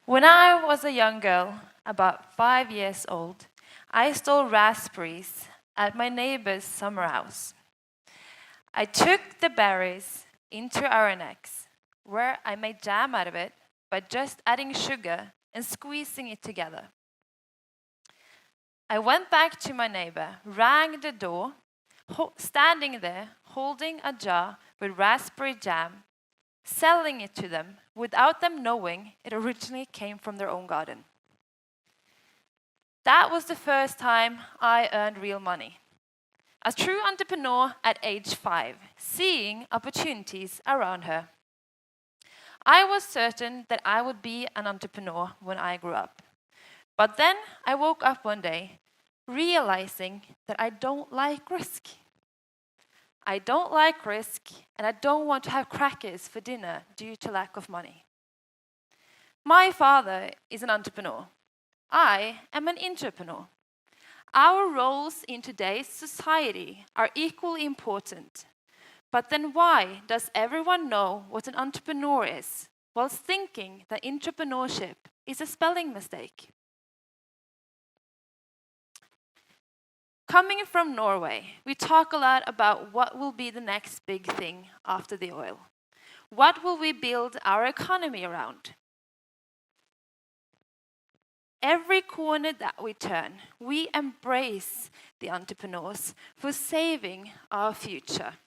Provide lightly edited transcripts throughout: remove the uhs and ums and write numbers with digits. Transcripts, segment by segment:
When I was a young girl, about 5 years old, I stole raspberries at my neighbor's summer house. I took the berries into our annex, where I made jam out of it by just adding sugar and squeezing it together. I went back to my neighbor, rang the door, standing there holding a jar with raspberry jam, selling it to them without them knowing it originally came from their own garden. That was the first time I earned real money. A true entrepreneur at age 5, seeing opportunities around her. I was certain that I would be an entrepreneur when I grew up. But then I woke up one day realizing that I don't like risk. I don't like risk, and I don't want to have crackers for dinner due to lack of money. My father is an entrepreneur. I am an intrapreneur. Our roles in today's society are equally important. But then why does everyone know what an entrepreneur is, whilst thinking that intrapreneurship is a spelling mistake? Coming from Norway, we talk a lot about what will be the next big thing after the oil. What will we build our economy around? Every corner that we turn, we embrace the entrepreneurs for saving our future.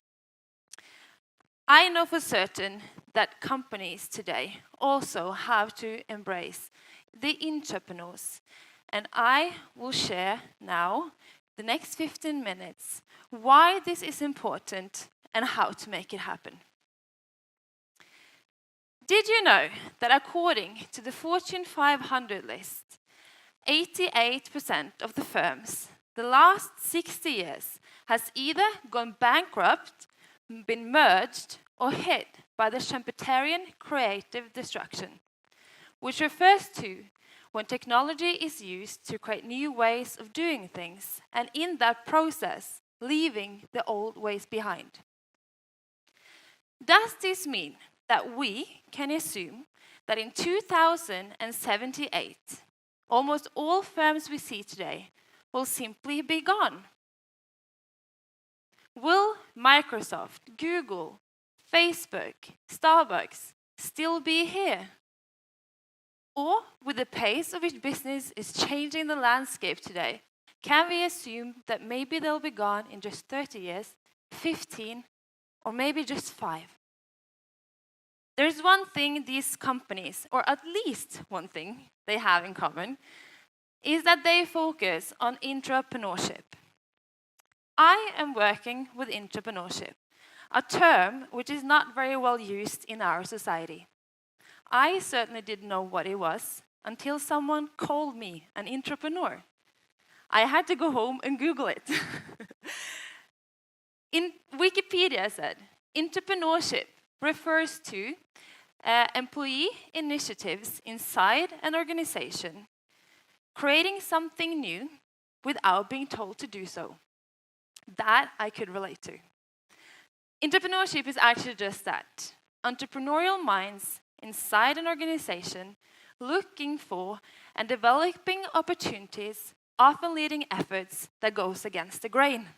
I know for certain that companies today also have to embrace the intrapreneurs. And I will share now, the next 15 minutes, why this is important and how to make it happen. Did you know that according to the Fortune 500 list, 88% of the firms the last 60 years has either gone bankrupt, been merged, or hit by the Schumpeterian creative destruction, which refers to when technology is used to create new ways of doing things, and in that process, leaving the old ways behind. Does this mean that we can assume that in 2078, almost all firms we see today will simply be gone? Will Microsoft, Google, Facebook, Starbucks still be here? Or with the pace of which business is changing the landscape today, can we assume that maybe they'll be gone in just 30 years, 15, or maybe just 5? There's one thing these companies, or at least one thing they have in common, is that they focus on intrapreneurship. I am working with intrapreneurship, a term which is not very well used in our society. I certainly didn't know what it was until someone called me an intrapreneur. I had to go home and Google it. In Wikipedia said, intrapreneurship refers to employee initiatives inside an organization, creating something new without being told to do so. That I could relate to. Intrapreneurship is actually just that. Entrepreneurial minds inside an organization looking for and developing opportunities, often leading efforts that goes against the grain.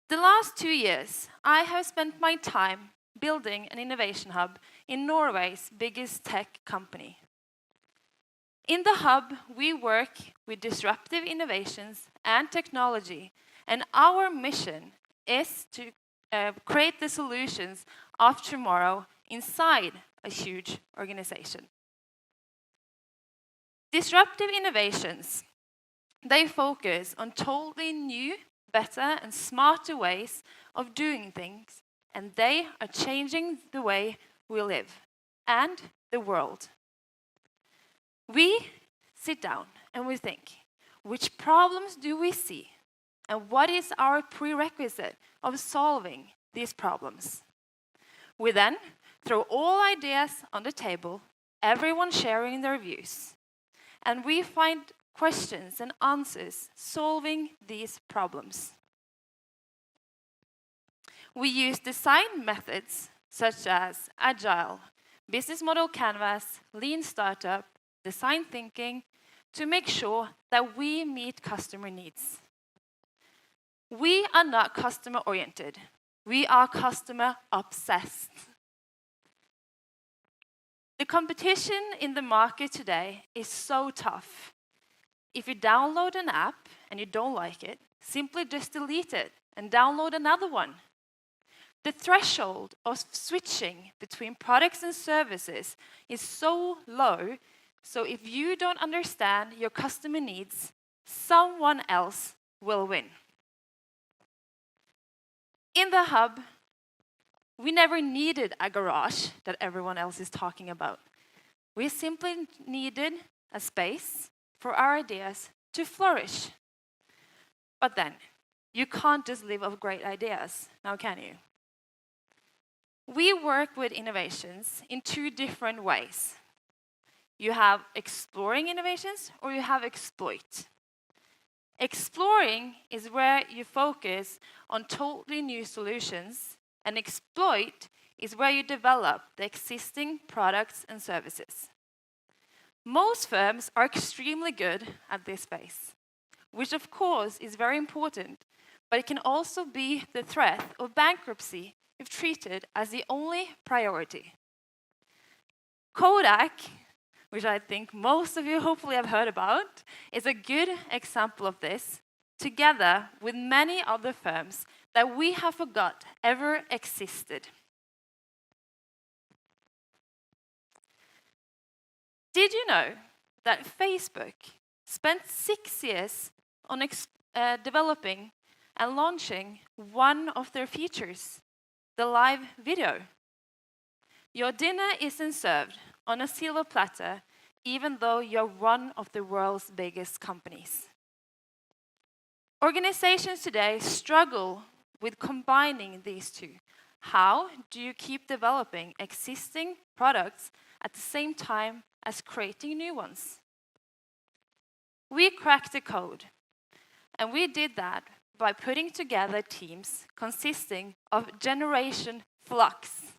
The last 2 years, I have spent my time building an innovation hub in Norway's biggest tech company. In the hub, we work with disruptive innovations and technology, and our mission is to create the solutions of tomorrow inside a huge organization. Disruptive innovations, they focus on totally new, better, and smarter ways of doing things, and they are changing the way we live and the world. We sit down and we think, which problems do we see? And what is our prerequisite of solving these problems? We then throw all ideas on the table, everyone sharing their views. And we find questions and answers solving these problems. We use design methods such as Agile, business model canvas, lean startup, design thinking, to make sure that we meet customer needs. We are not customer-oriented. We are customer-obsessed. The competition in the market today is so tough. If you download an app and you don't like it, simply just delete it and download another one. The threshold of switching between products and services is so low, so if you don't understand your customer needs, someone else will win. In the hub, we never needed a garage that everyone else is talking about. We simply needed a space for our ideas to flourish. But then, you can't just live off great ideas, now can you? We work with innovations in two different ways. You have exploring innovations or you have exploit. Exploring is where you focus on totally new solutions, and exploit is where you develop the existing products and services. Most firms are extremely good at this space, which of course is very important, but it can also be the threat of bankruptcy if treated as the only priority. Kodak, which I think most of you hopefully have heard about, is a good example of this, together with many other firms that we have forgot ever existed. Did you know that Facebook spent 6 years on developing and launching one of their features, the live video? Your dinner isn't served on a silver platter, even though you're one of the world's biggest companies. Organizations today struggle with combining these two. How do you keep developing existing products at the same time as creating new ones? We cracked the code, and we did that by putting together teams consisting of Generation Flux.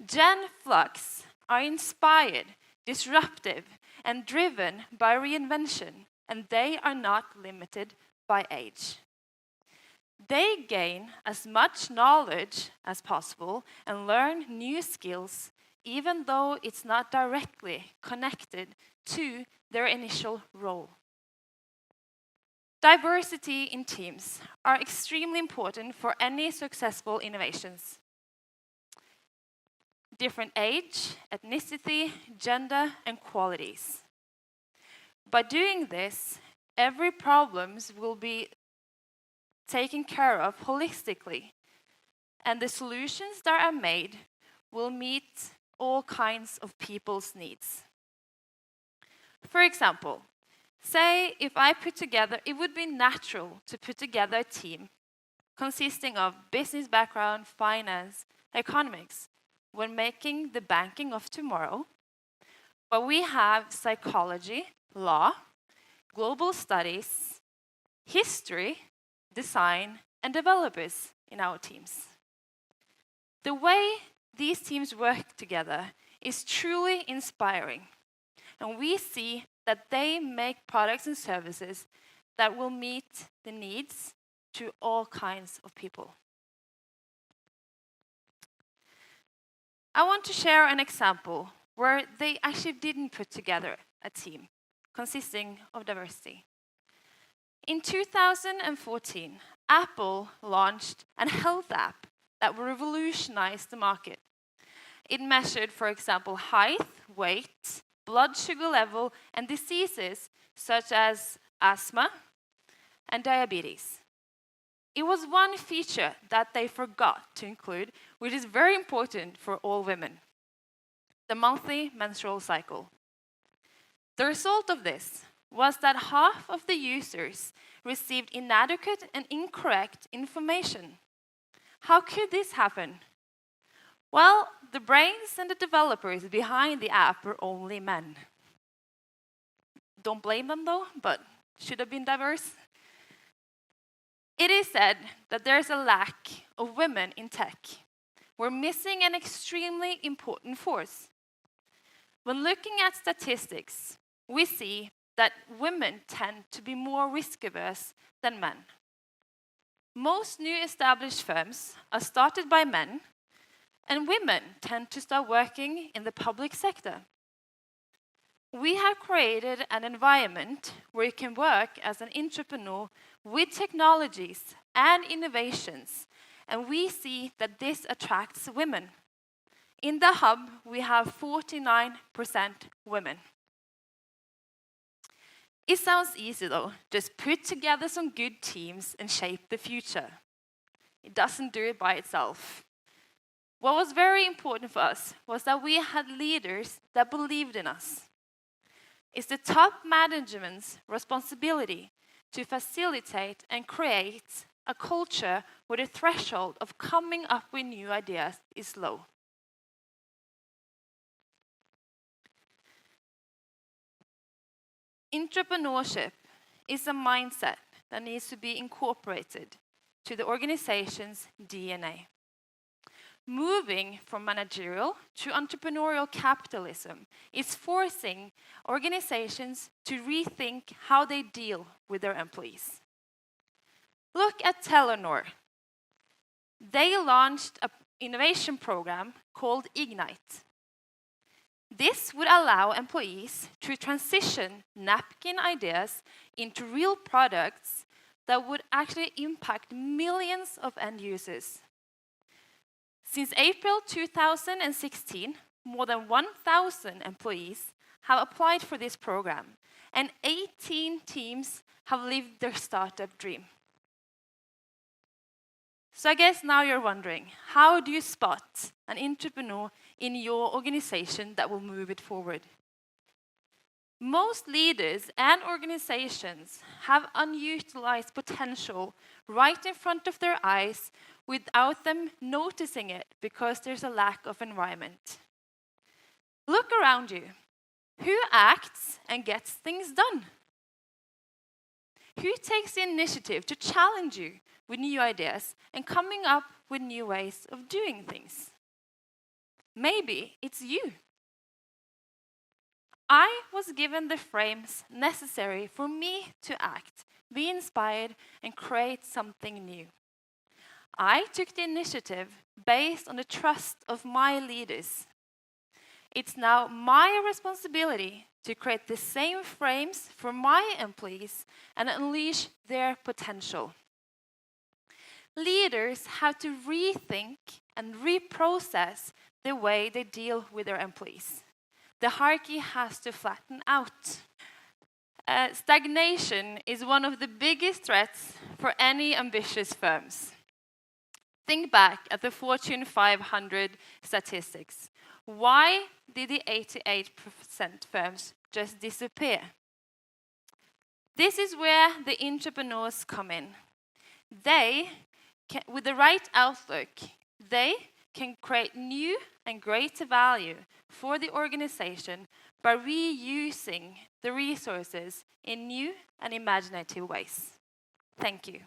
Gen Flux are inspired, disruptive, and driven by reinvention, and they are not limited by age. They gain as much knowledge as possible and learn new skills, even though it's not directly connected to their initial role. Diversity in teams are extremely important for any successful innovations. Different age, ethnicity, gender, and qualities. By doing this, every problem will be taken care of holistically, and the solutions that are made will meet all kinds of people's needs. For example, say if I put together, it would be natural to put together a team consisting of business background, finance, economics, when making the banking of tomorrow. But we have psychology, law, global studies, history, design, and developers in our teams. The way these teams work together is truly inspiring, and we see that they make products and services that will meet the needs to all kinds of people. I want to share an example where they actually didn't put together a team consisting of diversity. In 2014, Apple launched a health app that revolutionized the market. It measured, for example, height, weight, blood sugar level, and diseases such as asthma and diabetes. It was one feature that they forgot to include, which is very important for all women: the monthly menstrual cycle. The result of this was that half of the users received inadequate and incorrect information. How could this happen? Well, the brains and the developers behind the app were only men. Don't blame them though, but should have been diverse. It is said that there is a lack of women in tech, we're missing an extremely important force. When looking at statistics, we see that women tend to be more risk-averse than men. Most new established firms are started by men, and women tend to start working in the public sector. We have created an environment where you can work as an entrepreneur with technologies and innovations, and we see that this attracts women. In the hub, we have 49% women. It sounds easy though, just put together some good teams and shape the future. It doesn't do it by itself. What was very important for us was that we had leaders that believed in us. It's the top management's responsibility to facilitate and create a culture where the threshold of coming up with new ideas is low. Intrapreneurship is a mindset that needs to be incorporated to the organization's DNA. Moving from managerial to entrepreneurial capitalism is forcing organizations to rethink how they deal with their employees. Look at Telenor. They launched an innovation program called Ignite. This would allow employees to transition napkin ideas into real products that would actually impact millions of end users. Since April 2016, more than 1,000 employees have applied for this program, and 18 teams have lived their startup dream. So I guess now you're wondering, how do you spot an entrepreneur in your organization that will move it forward? Most leaders and organizations have unutilized potential right in front of their eyes without them noticing it because there's a lack of environment. Look around you. Who acts and gets things done? Who takes the initiative to challenge you with new ideas and coming up with new ways of doing things? Maybe it's you. I was given the frames necessary for me to act, be inspired, and create something new. I took the initiative based on the trust of my leaders. It's now my responsibility to create the same frames for my employees and unleash their potential. Leaders have to rethink and reprocess the way they deal with their employees. The hierarchy has to flatten out. Stagnation is one of the biggest threats for any ambitious firms. Think back at the Fortune 500 statistics. Why did the 88% firms just disappear? This is where the entrepreneurs come in. They can, with the right outlook, they can create new and greater value for the organization by reusing the resources in new and imaginative ways. Thank you.